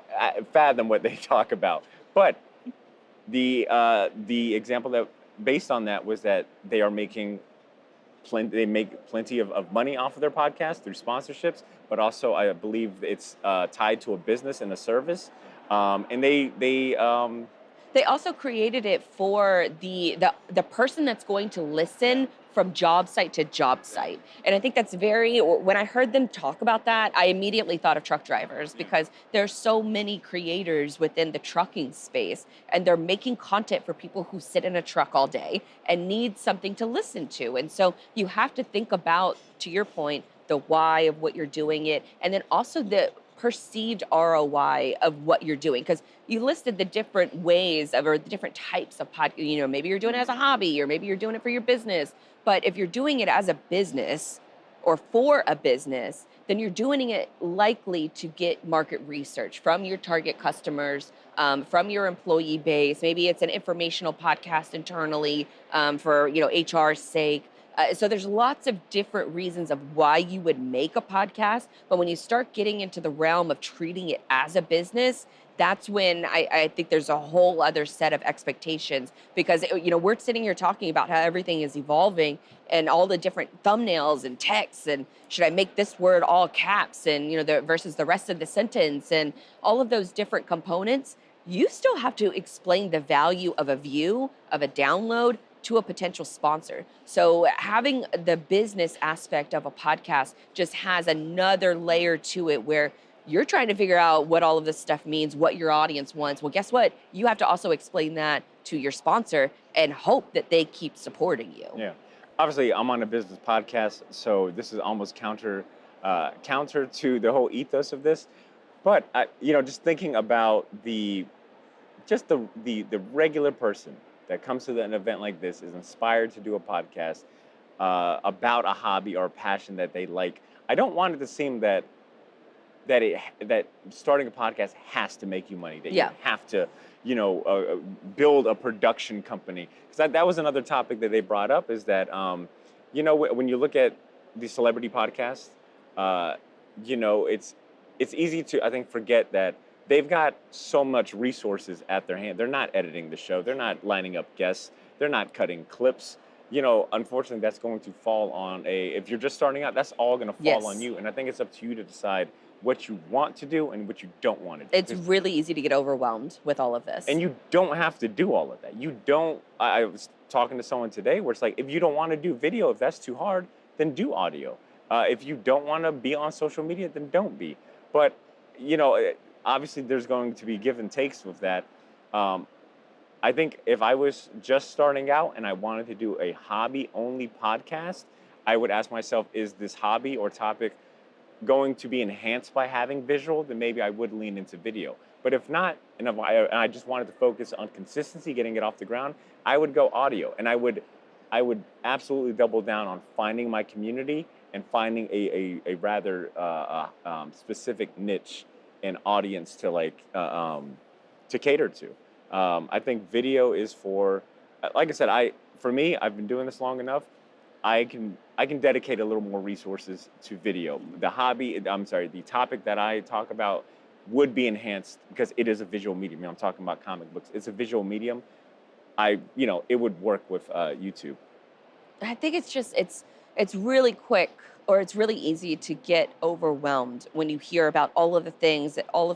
fathom what they talk about. But the example that based on that was that they are making they make plenty of money off of their podcast through sponsorships, but also I believe it's tied to a business and a service, and They also created it for the person that's going to listen from job site to job site. And I think that's when I heard them talk about that, I immediately thought of truck drivers, because there's so many creators within the trucking space, and they're making content for people who sit in a truck all day and need something to listen to. And so you have to think about, to your point, the why of what you're doing it, and then also the perceived ROI of what you're doing, because you listed the different ways or the different types of maybe you're doing it as a hobby, or maybe you're doing it for your business. But if you're doing it as a business or for a business, then you're doing it likely to get market research from your target customers, from your employee base. Maybe it's an informational podcast internally for HR's sake. So there's lots of different reasons of why you would make a podcast. But when you start getting into the realm of treating it as a business, that's when I think there's a whole other set of expectations, because we're sitting here talking about how everything is evolving and all the different thumbnails and texts, and should I make this word all caps, and versus the rest of the sentence, and all of those different components. You still have to explain the value of a view, of a download, to a potential sponsor. So having the business aspect of a podcast just has another layer to it, where you're trying to figure out what all of this stuff means, what your audience wants. Well, guess what? You have to also explain that to your sponsor and hope that they keep supporting you. Yeah. Obviously, I'm on a business podcast, so this is almost counter to the whole ethos of this. But just thinking about the regular person that comes to an event like this, is inspired to do a podcast about a hobby or a passion that they like. I don't want it to seem that starting a podcast has to make you money, that you have to build a production company. Because that was another topic that they brought up, is that when you look at the celebrity podcasts, it's easy to, I think, forget that they've got so much resources at their hand. They're not editing the show. They're not lining up guests. They're not cutting clips. Unfortunately, that's going to fall on if you're just starting out, that's all going to fall on you. And I think it's up to you to decide what you want to do and what you don't want to do. It's really easy to get overwhelmed with all of this. And you don't have to do all of that. I was talking to someone today where it's like, if you don't want to do video, if that's too hard, then do audio. If you don't want to be on social media, then don't be. But, obviously there's going to be give and takes with that. I think if I was just starting out and I wanted to do a hobby-only podcast, I would ask myself, is this hobby or topic going to be enhanced by having visual? Then maybe I would lean into video. But if not, and I just wanted to focus on consistency, getting it off the ground, I would go audio. And I would absolutely double down on finding my community and finding a rather specific niche and audience to to cater to. I think video is for, like I said, for me, I've been doing this long enough. I can dedicate a little more resources to video. The topic that I talk about would be enhanced because it is a visual medium. I'm talking about comic books. It's a visual medium. It would work with YouTube. I think it's really quick, or it's really easy to get overwhelmed when you hear about all of the things that all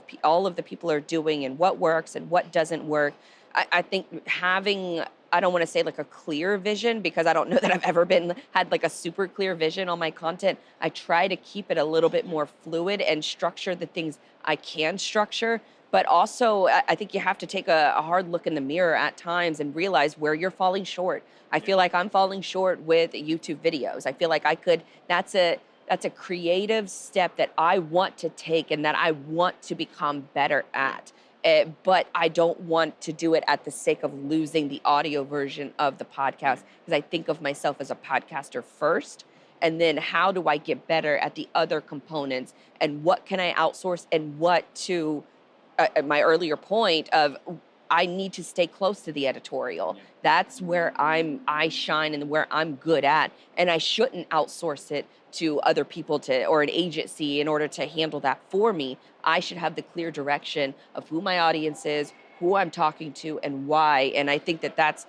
of the people are doing and what works and what doesn't work. I think having, I don't want to say like a clear vision, because I don't know that I've ever had like a super clear vision on my content. I try to keep it a little bit more fluid and structure the things I can structure. But also, I think you have to take a hard look in the mirror at times and realize where you're falling short. I feel like I'm falling short with YouTube videos. I feel like that's a creative step that I want to take and that I want to become better at. But I don't want to do it at the sake of losing the audio version of the podcast, because I think of myself as a podcaster first. And then how do I get better at the other components, and what can I outsource, and what to my earlier point of, I need to stay close to the editorial. That's where I shine and where I'm good at, and I shouldn't outsource it to other people or an agency in order to handle that for me. I should have the clear direction of who my audience is, who I'm talking to, and why. And I think that that's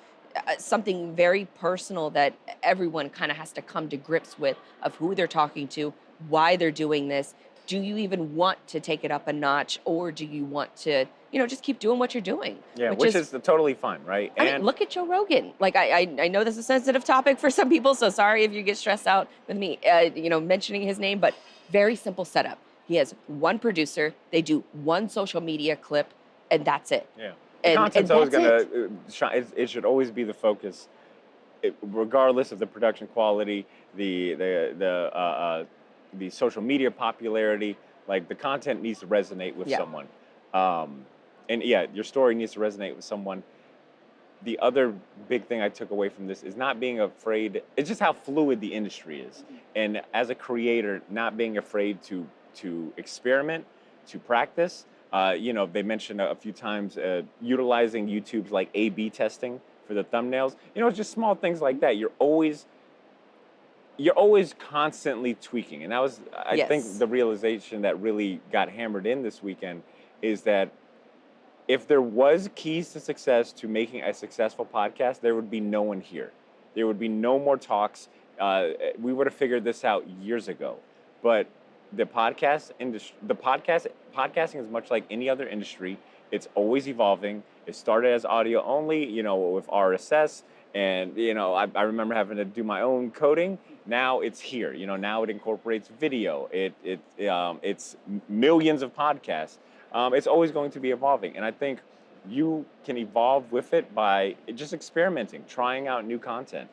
something very personal that everyone kind of has to come to grips with, of who they're talking to, why they're doing this. Do you even want to take it up a notch, or do you want to, just keep doing what you're doing? Yeah, which is totally fine, right? I mean, look at Joe Rogan. Like, I know this is a sensitive topic for some people, so sorry if you get stressed out with me, mentioning his name, but very simple setup. He has one producer, they do one social media clip, and that's it. Yeah. The content's always going to shine. It should always be the focus, regardless of the production quality, the social media popularity. Like, the content needs to resonate with someone. Your story needs to resonate with someone. The other big thing I took away from this is not being afraid. It's just how fluid the industry is. And as a creator, not being afraid to experiment, to practice. They mentioned a few times utilizing YouTube's like A/B testing for the thumbnails. It's just small things like that. You're always constantly tweaking. And that was, I think, the realization that really got hammered in this weekend, is that if there was keys to success to making a successful podcast, there would be no one here. There would be no more talks. We would have figured this out years ago. But the podcast industry, podcasting is much like any other industry. It's always evolving. It started as audio only, with RSS. And, I remember having to do my own coding. Now it's here. Now it incorporates video. It's millions of podcasts. It's always going to be evolving. And I think you can evolve with it by just experimenting, trying out new content.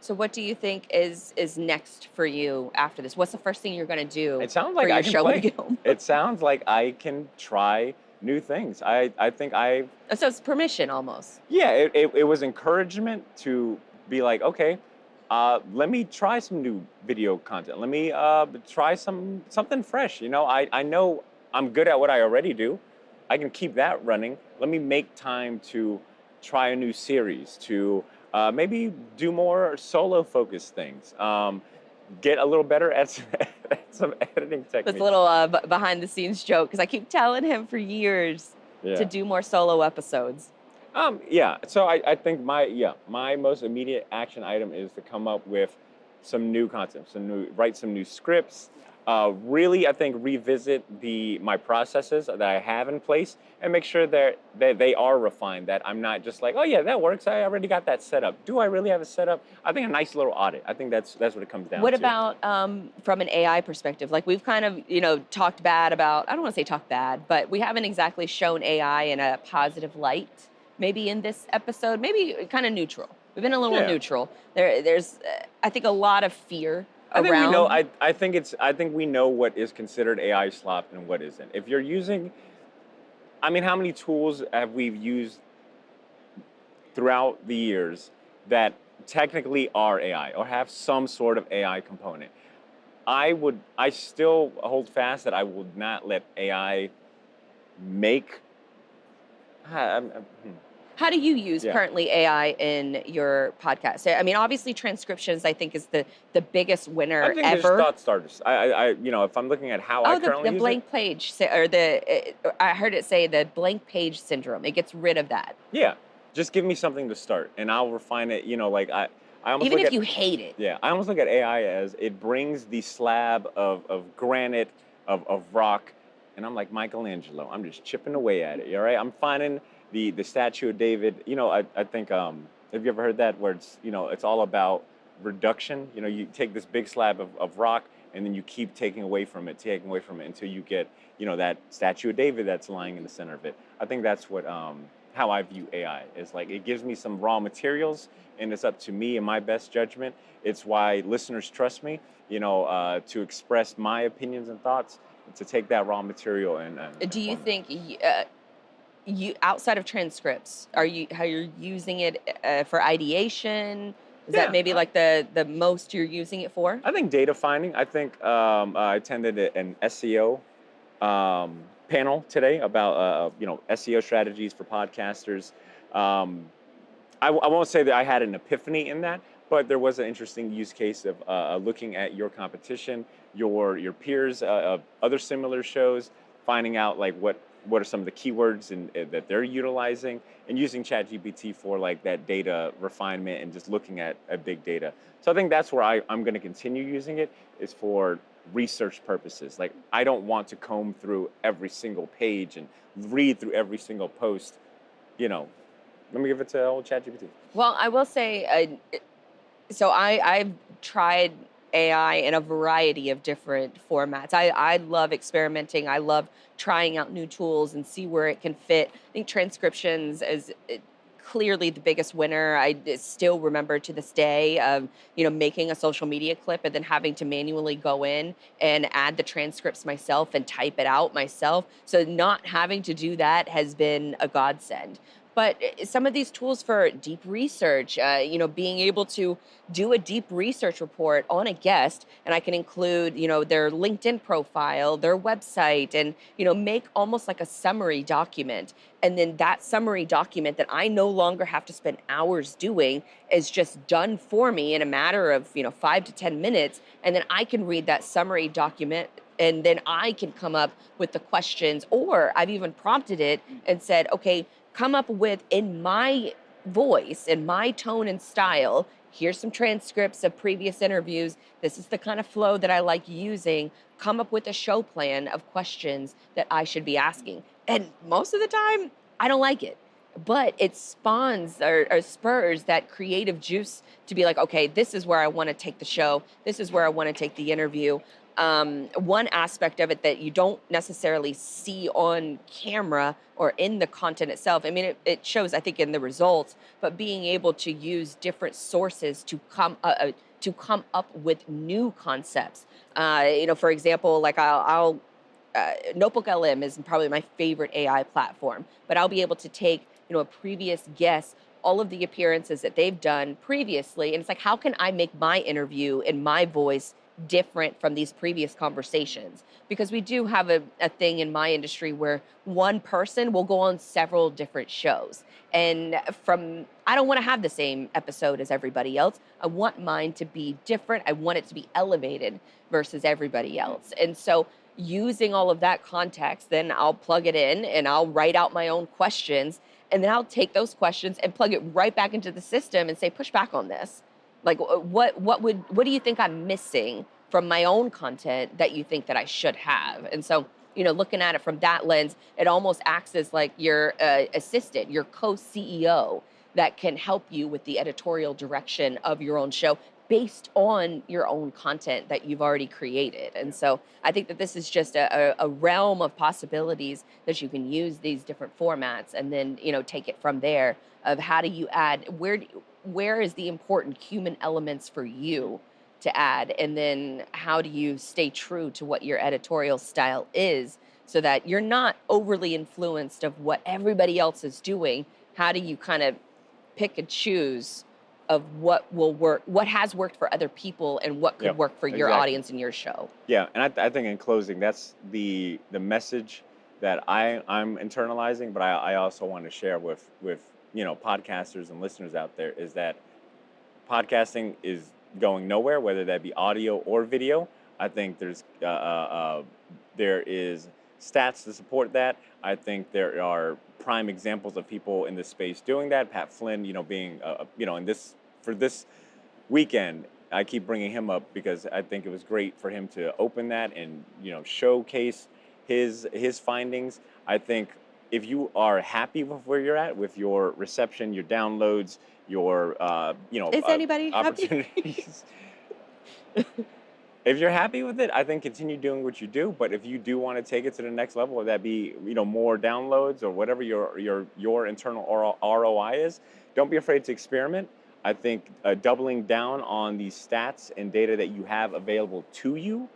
So what do you think is next for you after this? What's the first thing you're going to do? It sounds like I can play. It sounds like I can try new things. I think So it's permission almost. Yeah, it was encouragement to be like, okay, let me try some new video content. Let me try something fresh. I know I'm good at what I already do. I can keep that running. Let me make time to try a new series, to maybe do more solo-focused things. Get a little better at some editing techniques. That's a little behind-the-scenes joke, because I keep telling him for years to do more solo episodes. So I think my most immediate action item is to come up with some new content, write some new scripts. Really, I think revisit my processes that I have in place and make sure that they are refined, that I'm not just like, oh yeah, that works, I already got that set up. Do I really have it set up? I think a nice little audit. I think that's what it comes down to. What about from an AI perspective? Like, we've kind of, talked bad about, I don't want to say talk bad, but we haven't exactly shown AI in a positive light. Maybe in this episode, maybe kind of neutral. We've been a little neutral. There's, I think, a lot of fear around. I think we know. I think we know what is considered AI slop and what isn't. If you're using, how many tools have we used throughout the years that technically are AI or have some sort of AI component? I still hold fast that I would not let AI make. How do you use Yeah. currently AI in your podcast? I mean, obviously transcriptions, I think, is the biggest I winner think there's ever. thought starters. If I'm looking at how I Oh, currently the use it, blank page, or I heard it say the blank page syndrome. It gets rid of that. yeah, just give me something to start, and I'll refine it. I almost Even look if at you hate it. yeah, I almost look at AI as it brings the slab of granite of rock, and I'm like Michelangelo. I'm just chipping away at it. All right, I'm finding the statue of David. I think have you ever heard that where it's all about reduction? You take this big slab of rock, and then you keep taking away from it, until you get that statue of David that's lying in the center of it. I think that's what how I view AI is like it gives me some raw materials, and it's up to me and my best judgment. It's why listeners trust me, to express my opinions and thoughts, to take that raw material and Do you form it. think you outside of transcripts, how you're using it for ideation? Is that Yeah, maybe like the most you're using it for? I think data finding. I think I attended an SEO panel today about SEO strategies for podcasters. Um, I won't say that I had an epiphany in that, but there was an interesting use case of looking at your competition, your peers, other similar shows, finding out like what are some of the keywords that they're utilizing, and using ChatGPT for like that data refinement and just looking at big data. So I think that's where I'm going to continue using it, is for research purposes. Like I don't want to comb through every single page and read through every single post. You know, Let me give it to old ChatGPT. Well, I will say, so I've tried AI in a variety of different formats. I love experimenting. I love trying out new tools and see where it can fit. I think transcriptions is clearly the biggest winner. Still remember to this day of making a social media clip and then having to manually go in and add the transcripts myself and type it out myself. So not having to do that has been a godsend. But some of these tools for deep research, being able to do a deep research report on a guest, and I can include, their LinkedIn profile, their website, and, make almost like a summary document. And then that summary document that I no longer have to spend hours doing is just done for me in a matter of, 5 to 10 minutes. And then I can read that summary document, and then I can come up with the questions, or I've even prompted it and said, okay, come up with, in my voice, in my tone and style, here's some transcripts of previous interviews. This is the kind of flow that I like using. Come up with a show plan of questions that I should be asking. And most of the time, I don't like it. But it spawns or spurs that creative juice to be like, okay, this is where I want to take the show. This is where I want to take the interview. One aspect of it that you don't necessarily see on camera or in the content itself. I mean, it shows, I think, in the results, but being able to use different sources to come up with new concepts. For example, like I'll Notebook LM is probably my favorite AI platform, but I'll be able to take, a previous guest, all of the appearances that they've done previously, and it's like, how can I make my interview in my voice different from these previous conversations? Because we do have a thing in my industry where one person will go on several different shows. And I don't want to have the same episode as everybody else. I want mine to be different. I want it to be elevated versus everybody else. And so using all of that context, then I'll plug it in and I'll write out my own questions. And then I'll take those questions and plug it right back into the system and say, push back on this. Like, what do you think I'm missing from my own content that you think that I should have? And so, looking at it from that lens, it almost acts as like your assistant, your co-CEO that can help you with the editorial direction of your own show based on your own content that you've already created. And so I think that this is just a realm of possibilities that you can use these different formats and then, take it from there of how do you add, where is the important human elements for you to add? And then how do you stay true to what your editorial style is so that you're not overly influenced of what everybody else is doing? How do you kind of pick and choose of what will work, what has worked for other people, and what could Yep, work for your exactly. audience and your show? Yeah, and I think in closing, that's the message that I'm internalizing, but I also want to share with podcasters and listeners out there is that podcasting is going nowhere, whether that be audio or video. I think there is stats to support that. I think there are prime examples of people in this space doing that. Pat Flynn, being in this for this weekend, I keep bringing him up because I think it was great for him to open that and showcase his findings. I think if you are happy with where you're at with your reception, your downloads, your Is anybody happy? opportunities. If you're happy with it, I think continue doing what you do. But if you do want to take it to the next level, whether that be more downloads or whatever your internal ROI is, don't be afraid to experiment. I think doubling down on these stats and data that you have available to you,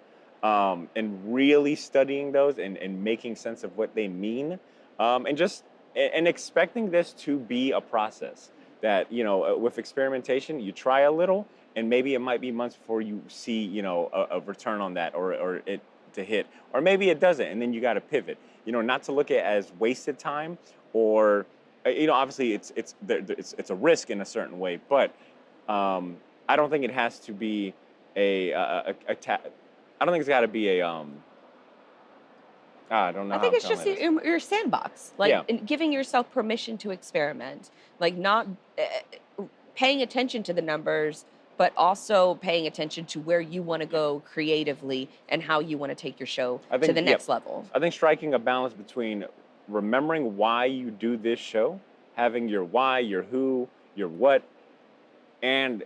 and really studying those and making sense of what they mean, and expecting this to be a process that with experimentation you try a little, and maybe it might be months before you see a return on that, or it to hit, or maybe it doesn't, and then you got to pivot. Not to look at it as wasted time, or obviously it's a risk in a certain way, but I don't think it has to be I don't think it's got to be I don't know I how think I'm it's just telling this. your sandbox, Yeah. and giving yourself permission to experiment, not paying attention to the numbers, but also paying attention to where you want to go creatively and how you want to take your show to the next level. I think striking a balance between remembering why you do this show, having your why, your who, your what, and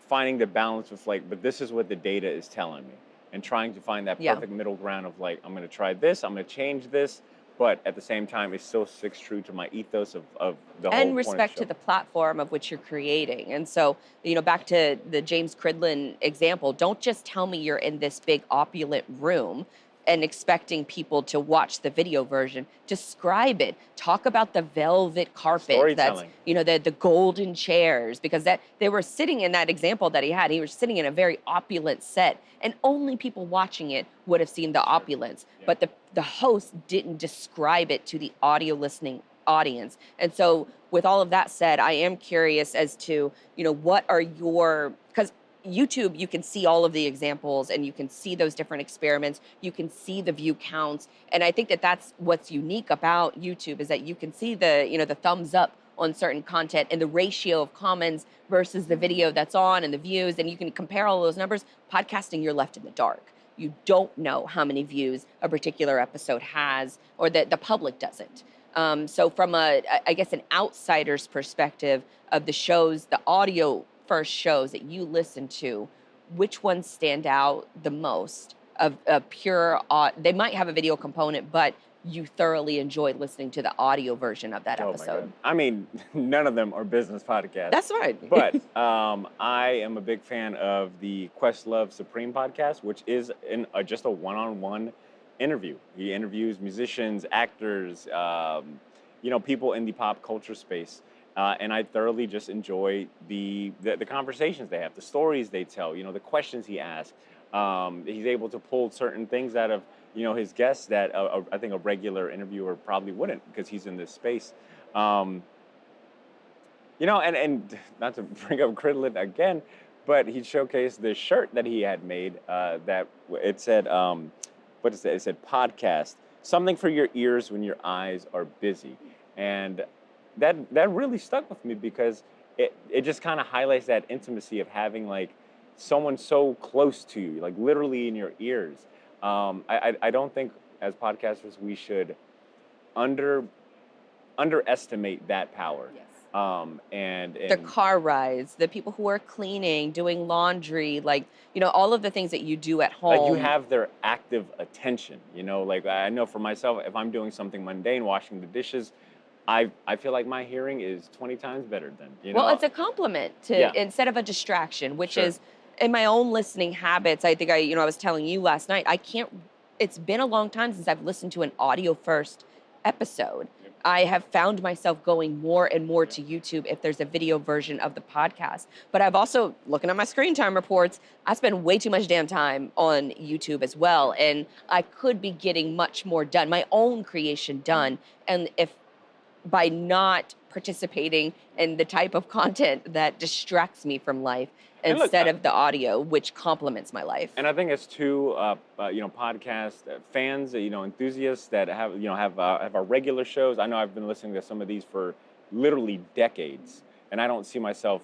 finding the balance with but this is what the data is telling me, and trying to find that Yeah. perfect middle ground of I'm going to try this, I'm going to change this, but at the same time, it still sticks true to my ethos of the whole And point respect of to the the platform of which you're creating. And so, back to the James Cridland example, don't just tell me you're in this big opulent room and expecting people to watch the video version. Describe it. Talk about the velvet carpet. That's, Storytelling. the golden chairs, because that they were sitting in that example that he was sitting in a very opulent set, and only people watching it would have seen the opulence. Yeah. But the host didn't describe it to the audio listening audience. And so with all of that said, I am curious as to, what are because YouTube, you can see all of the examples and you can see those different experiments. You can see the view counts. And I think that that's what's unique about YouTube, is that you can see the thumbs up on certain content and the ratio of comments versus the video that's on and the views. And you can compare all those numbers. Podcasting, you're left in the dark. You don't know how many views a particular episode has, or that the public doesn't. So from I guess an outsider's perspective of the shows, the audio first shows that you listen to, which ones stand out the most of pure, they might have a video component, but you thoroughly enjoyed listening to the audio version of that Oh my episode? God. I mean, none of them are business podcasts. That's right. But I am a big fan of the Questlove Supreme podcast, which is just a one-on-one interview. He interviews musicians, actors, people in the pop culture space. And I thoroughly just enjoy the conversations they have, the stories they tell, the questions he asks. He's able to pull certain things out of his guests that I think a regular interviewer probably wouldn't, because he's in this space. And not to bring up Cridland again, but he showcased this shirt that he had made that it said, what is it? It said podcast, something for your ears when your eyes are busy. And that really stuck with me, because it just kind of highlights that intimacy of having someone so close to you, literally in your ears. I don't think as podcasters we should underestimate that power. Yes. And The car rides, the people who are cleaning, doing laundry, all of the things that you do at home. you have their active attention. I know for myself, if I'm doing something mundane, washing the dishes, I feel like my hearing is 20 times better than. Well, it's a compliment instead of a distraction, which Sure. is in my own listening habits. I think I was telling you last night, it's been a long time since I've listened to an audio first episode. Yep. I have found myself going more and more to YouTube if there's a video version of the podcast. But I've also, looking at my screen time reports, I spend way too much damn time on YouTube as well. And I could be getting much more done, my own creation done. And if by not participating in the type of content that distracts me from life And look, instead of the audio, which complements my life. and I think it's too, podcast fans, enthusiasts that have our regular shows. I know I've been listening to some of these for literally decades, and I don't see myself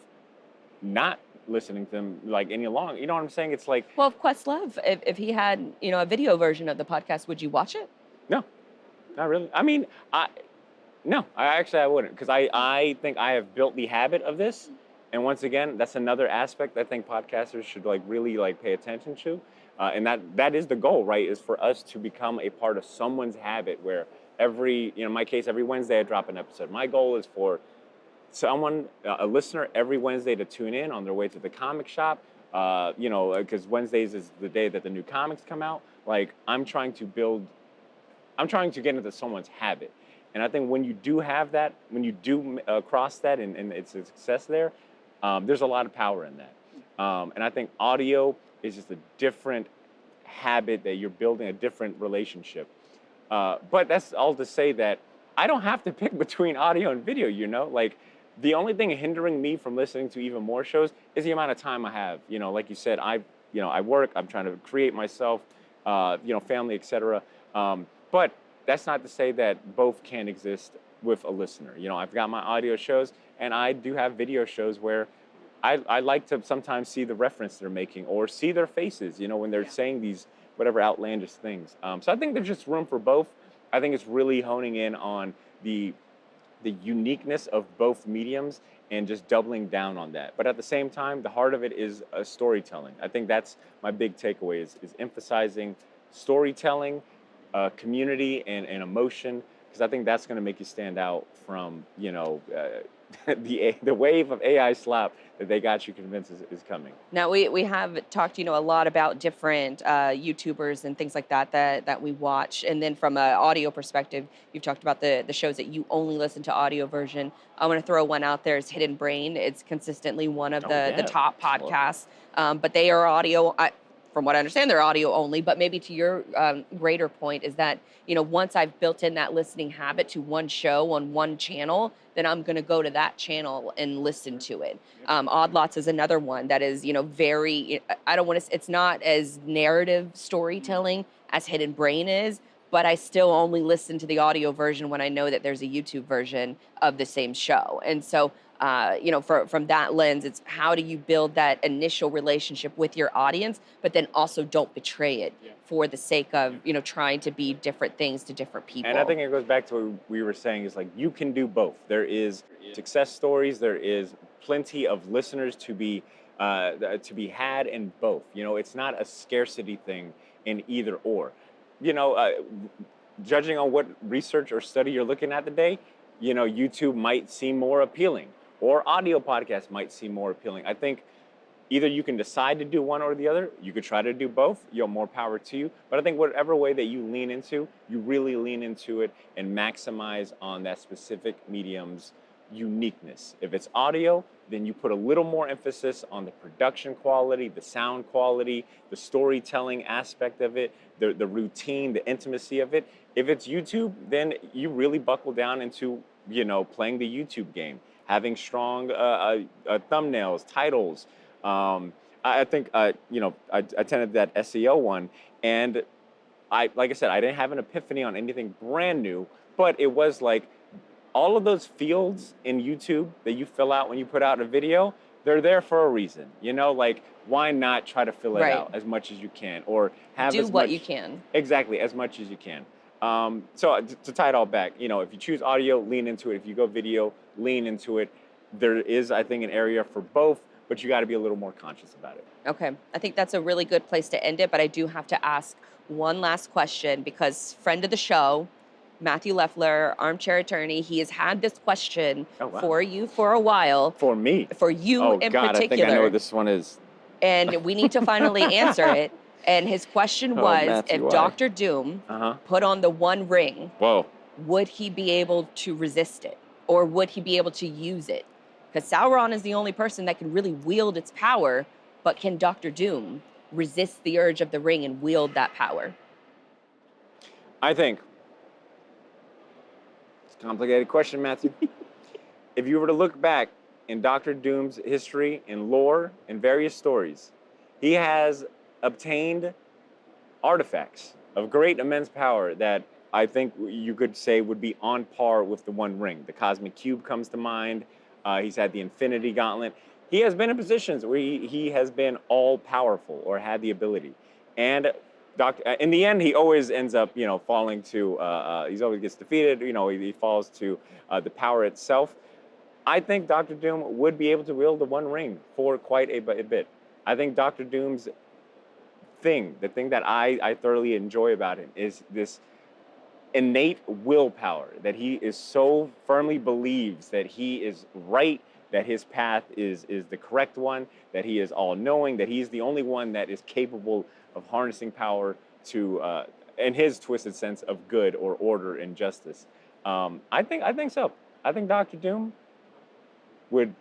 not listening to them like any long. You know what I'm saying? It's like, Well, if Questlove, if he had, a video version of the podcast, would you watch it? no, not really. I mean, no, I wouldn't, because I think I have built the habit of this, and once again, that's another aspect I think podcasters should like really like pay attention to, and that is the goal, right? Is for us to become a part of someone's habit where in my case, every Wednesday I drop an episode. My goal is for someone, a listener, every Wednesday to tune in on their way to the comic shop, because Wednesdays is the day that the new comics come out. Like I'm trying to get into someone's habit. And I think when you do have that, when you do cross that and it's a success there, there's a lot of power in that. And I think audio is just a different habit that you're building, a different relationship. But that's all to say that I don't have to pick between audio and video, like the only thing hindering me from listening to even more shows is the amount of time I have. Like you said, I work, I'm trying to create myself, family, etc. But that's not to say that both can exist with a listener. I've got my audio shows and I do have video shows where I like to sometimes see the reference they're making or see their faces, when they're saying these whatever outlandish things. So I think there's just room for both. I think it's really honing in on the uniqueness of both mediums and just doubling down on that. But at the same time, the heart of it is storytelling. I think that's my big takeaway is emphasizing storytelling, community, and emotion, because I think that's going to make you stand out from, the wave of AI slop that they got you convinced is coming. Now we have talked, a lot about different YouTubers and things like that we watch, and then from an audio perspective, you've talked about the shows that you only listen to audio version. I want to throw one out there: is Hidden Brain. It's consistently one of the top podcasts, but they are audio. From what I understand, they're audio only, but maybe to your greater point is that, once I've built in that listening habit to one show on one channel, then I'm going to go to that channel and listen to it. Odd Lots is another one that is, very, I don't want to, it's not as narrative storytelling as Hidden Brain is, but I still only listen to the audio version when I know that there's a YouTube version of the same show. And so, from that lens, it's how do you build that initial relationship with your audience, but then also don't betray it for the sake of, trying to be different things to different people. And I think it goes back to what we were saying is like, you can do both. There is success stories. There is plenty of listeners to be had in both. It's not a scarcity thing in either or. Judging on what research or study you're looking at today, YouTube might seem more appealing, or audio podcasts might seem more appealing. I think either you can decide to do one or the other. You could try to do both. More power to you. But I think whatever way that you lean into, you really lean into it and maximize on that specific medium's uniqueness. If it's audio, then you put a little more emphasis on the production quality, the sound quality, the storytelling aspect of it, the routine, the intimacy of it. If it's YouTube, then you really buckle down into, playing the YouTube game, having strong thumbnails, titles. I think, I attended that SEO one, and like I said, I didn't have an epiphany on anything brand new, but it was like, all of those fields in YouTube that you fill out when you put out a video, they're there for a reason. Like, why not try to fill it out as much as you can, or have do what you can. Exactly, as much as you can. So to tie it all back, if you choose audio, lean into it. If you go video, lean into it. There is, I think, an area for both, but you got to be a little more conscious about it. Okay, I think that's a really good place to end it, but I do have to ask one last question, because friend of the show, Matthew Leffler, armchair attorney, he has had this question for you for a while. For me? For you in particular. I think I know what this one is. And we need to finally answer it. And his question was, Matthew, if Dr. Doom put on the One Ring, would he be able to resist it? Or would he be able to use it? Because Sauron is the only person that can really wield its power, but can Dr. Doom resist the urge of the ring and wield that power? I think Complicated question, Matthew. If you were to look back in Doctor Doom's history and lore and various stories, he has obtained artifacts of great immense power that I think you could say would be on par with the One Ring. The Cosmic Cube comes to mind. He's had the Infinity Gauntlet. He has been in positions where he has been all powerful or had the ability. And in the end, he always ends up, falling to, he always gets defeated. He falls to the power itself. I think Doctor Doom would be able to wield the One Ring for quite a bit. I think Doctor Doom's the thing that I thoroughly enjoy about him is this innate willpower that he is so firmly believes that he is right, that his path is the correct one, that he is all-knowing, that he's the only one that is capable of harnessing power to, in his twisted sense, of good or order and justice. I think so. I think Doctor Doom would,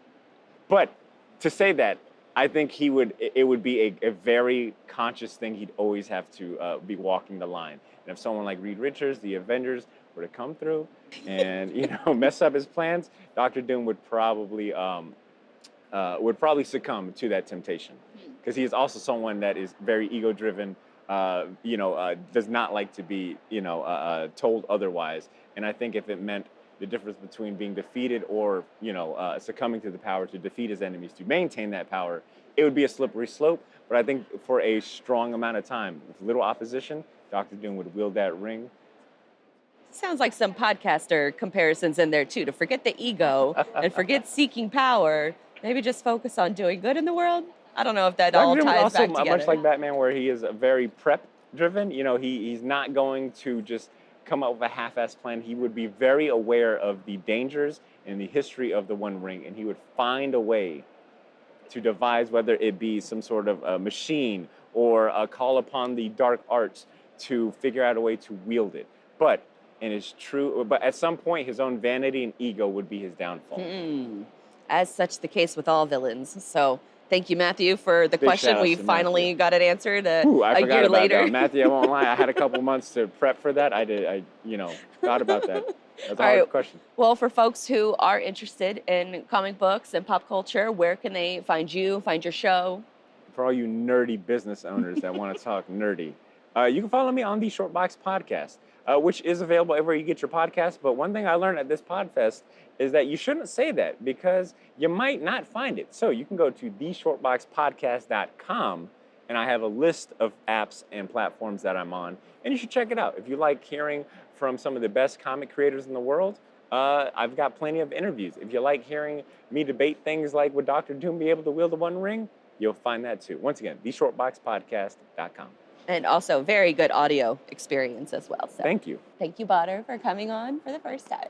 but to say that, I think it would be a very conscious thing. He'd always have to be walking the line. And if someone like Reed Richards, the Avengers, were to come through and, mess up his plans, Doctor Doom would probably succumb to that temptation. Because he is also someone that is very ego-driven, does not like to be, told otherwise. And I think if it meant the difference between being defeated or, succumbing to the power to defeat his enemies, to maintain that power, it would be a slippery slope. But I think for a strong amount of time, with little opposition, Dr. Doom would wield that ring. Sounds like some podcaster comparisons in there too. To forget the ego and forget seeking power, maybe just focus on doing good in the world. I don't know if that all Dr. Doom is ties also back together. much like Batman, where he is very prep driven. He's not going to just come up with a half-assed plan. He would be very aware of the dangers and the history of the One Ring, and he would find a way to devise, whether it be some sort of a machine or call upon the dark arts to figure out a way to wield it. But at some point, his own vanity and ego would be his downfall. As such, the case with all villains. So thank you, Matthew, for the question. We finally got it answered a year later. That. Matthew, I won't lie. I had a couple months to prep for that. I thought about that. That's a hard question. Well, for folks who are interested in comic books and pop culture, where can they find you, find your show? For all you nerdy business owners that want to talk nerdy, you can follow me on the Shortbox Podcast, which is available everywhere you get your podcast. But one thing I learned at this Podfest is that you shouldn't say that because you might not find it. So you can go to theshortboxpodcast.com, and I have a list of apps and platforms that I'm on, and you should check it out. If you like hearing from some of the best comic creators in the world, I've got plenty of interviews. If you like hearing me debate things like would Dr. Doom be able to wield the One Ring, you'll find that too. Once again, theshortboxpodcast.com. And also very good audio experience as well. So thank you. Thank you, Badr, for coming on for the first time.